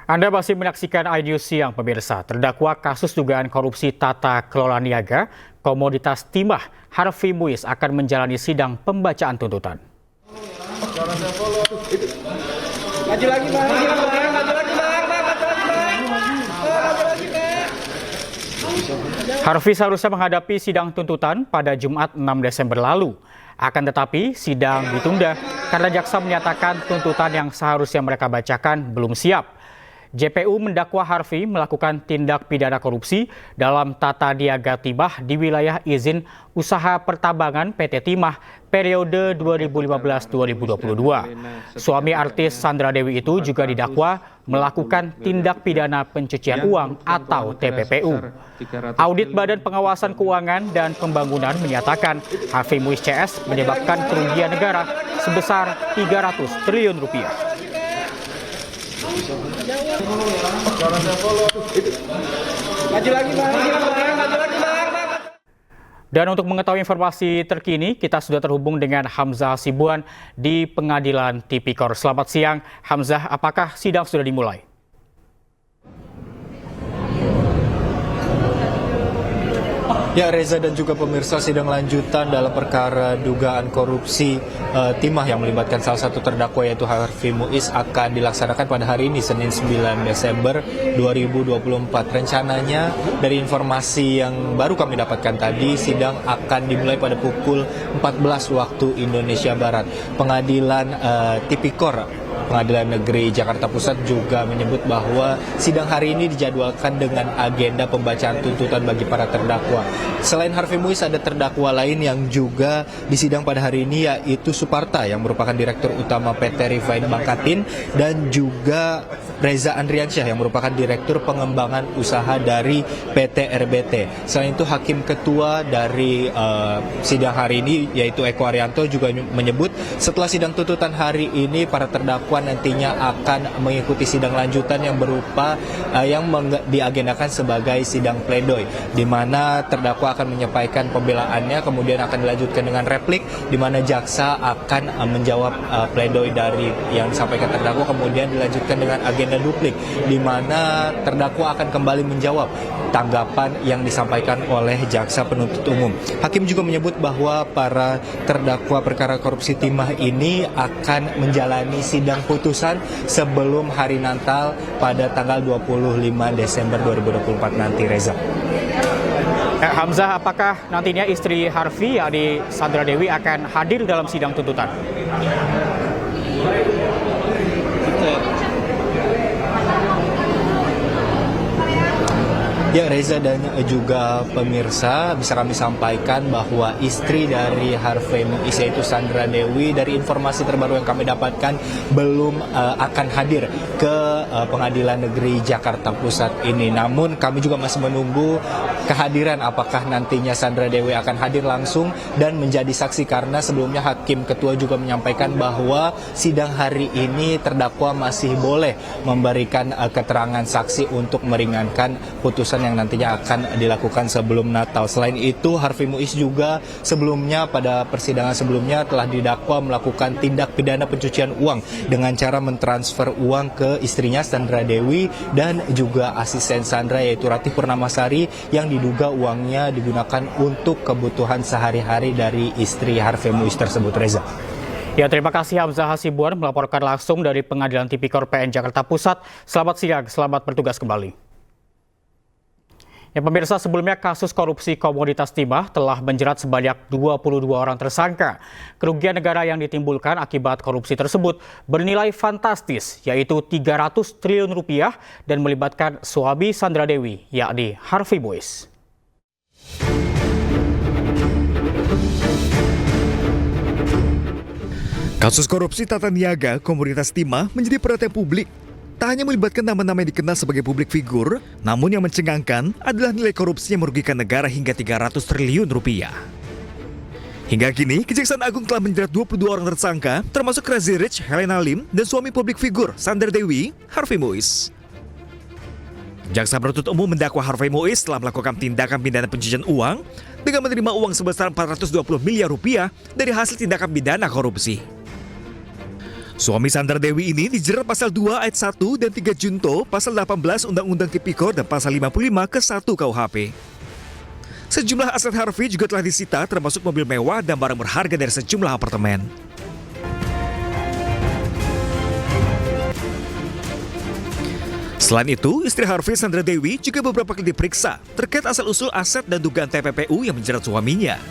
Anda masih menyaksikan iNews Siang, pemirsa. Terdakwa kasus dugaan korupsi tata kelola niaga komoditas timah Harvey Muiz akan menjalani sidang pembacaan tuntutan. Maju lagi, Bang. Maju lagi, Bang. Harvey seharusnya menghadapi sidang tuntutan pada Jumat 6 Desember lalu. Akan tetapi, sidang ditunda karena jaksa menyatakan tuntutan yang seharusnya mereka bacakan belum siap. JPU mendakwa Harvey melakukan tindak pidana korupsi dalam tata niaga timah di wilayah izin usaha pertambangan PT Timah periode 2015-2022. Suami artis Sandra Dewi itu juga didakwa melakukan tindak pidana pencucian uang atau TPPU. Audit Badan Pengawasan Keuangan dan Pembangunan menyatakan Harvey Muiz CS menyebabkan kerugian negara sebesar 300 triliun rupiah. Maju lagi, Bang. Maju lagi, Bang. Dan untuk mengetahui informasi terkini, kita sudah terhubung dengan Hamzah Hasibuan di Pengadilan Tipikor. Selamat siang, Hamzah. Apakah sidang sudah dimulai? Ya, Reza dan juga pemirsa, sidang lanjutan dalam perkara dugaan korupsi timah yang melibatkan salah satu terdakwa yaitu Harvey Muiz akan dilaksanakan pada hari ini, Senin 9 Desember 2024. Rencananya dari informasi yang baru kami dapatkan tadi, sidang akan dimulai pada pukul 14 waktu Indonesia Barat. Pengadilan Tipikor Pengadilan Negeri Jakarta Pusat juga menyebut bahwa sidang hari ini dijadwalkan dengan agenda pembacaan tuntutan bagi para terdakwa. Selain Harvey Muiz, ada terdakwa lain yang juga disidang pada hari ini, yaitu Suparta yang merupakan Direktur Utama PT Refine Bangkatin dan juga Reza Andriansyah yang merupakan Direktur Pengembangan Usaha dari PT RBT. Selain itu, Hakim Ketua dari sidang hari ini yaitu Eko Arianto juga menyebut setelah sidang tuntutan hari ini para terdakwa nantinya akan mengikuti sidang lanjutan yang berupa yang diagendakan sebagai sidang pledoi, di mana terdakwa akan menyampaikan pembelaannya, kemudian akan dilanjutkan dengan replik, di mana jaksa akan menjawab pledoi dari yang disampaikan terdakwa, kemudian dilanjutkan dengan agenda duplik, di mana terdakwa akan kembali menjawab tanggapan yang disampaikan oleh jaksa penuntut umum. Hakim juga menyebut bahwa para terdakwa perkara korupsi timah ini akan menjalani sidang putusan sebelum hari Natal pada tanggal 25 Desember 2024 nanti, Reza. Hamzah, apakah nantinya istri Harvey, yakni Sandra Dewi, akan hadir dalam sidang tuntutan? Ya, Reza dan juga pemirsa, bisa kami sampaikan bahwa istri dari Harvey Muiz yaitu Sandra Dewi, dari informasi terbaru yang kami dapatkan belum akan hadir ke Pengadilan Negeri Jakarta Pusat ini. Namun kami juga masih menunggu kehadiran apakah nantinya Sandra Dewi akan hadir langsung dan menjadi saksi, karena sebelumnya Hakim Ketua juga menyampaikan bahwa sidang hari ini terdakwa masih boleh memberikan keterangan saksi untuk meringankan putusan yang nantinya akan dilakukan sebelum Natal. Selain itu, Harvey Muiz juga sebelumnya pada persidangan sebelumnya telah didakwa melakukan tindak pidana pencucian uang dengan cara mentransfer uang ke istrinya Sandra Dewi dan juga asisten Sandra yaitu Ratih Purnamasari, yang diduga uangnya digunakan untuk kebutuhan sehari-hari dari istri Harvey Muiz tersebut, Reza. Ya, terima kasih Hamzah Hasibuan melaporkan langsung dari Pengadilan Tipikor PN Jakarta Pusat. Selamat siang, selamat bertugas kembali. Ya, pemirsa, sebelumnya kasus korupsi komoditas timah telah menjerat sebanyak 22 orang tersangka. Kerugian negara yang ditimbulkan akibat korupsi tersebut bernilai fantastis, yaitu 300 triliun rupiah dan melibatkan suami Sandra Dewi, yakni Harvey Muiz. Kasus korupsi tata niaga komoditas timah menjadi perhatian publik. Tak hanya melibatkan nama-nama yang dikenal sebagai publik figur, namun yang mencengangkan adalah nilai korupsi yang merugikan negara hingga 300 triliun rupiah. Hingga kini, Kejaksaan Agung telah menjerat 22 orang tersangka, termasuk Crazy Rich, Helena Lim, dan suami publik figur, Sandra Dewi, Harvey Muiz. Jaksa penuntut umum mendakwa Harvey Muiz telah melakukan tindakan pidana pencucian uang dengan menerima uang sebesar 420 miliar rupiah dari hasil tindakan pidana korupsi. Suami Sandra Dewi ini dijerat pasal 2 ayat 1 dan 3 junto, pasal 18 Undang-Undang Tipikor dan pasal 55 ke 1 KUHP. Sejumlah aset Harvey juga telah disita termasuk mobil mewah dan barang berharga dari sejumlah apartemen. Selain itu, istri Harvey, Sandra Dewi, juga beberapa kali diperiksa terkait asal-usul aset dan dugaan TPPU yang menjerat suaminya.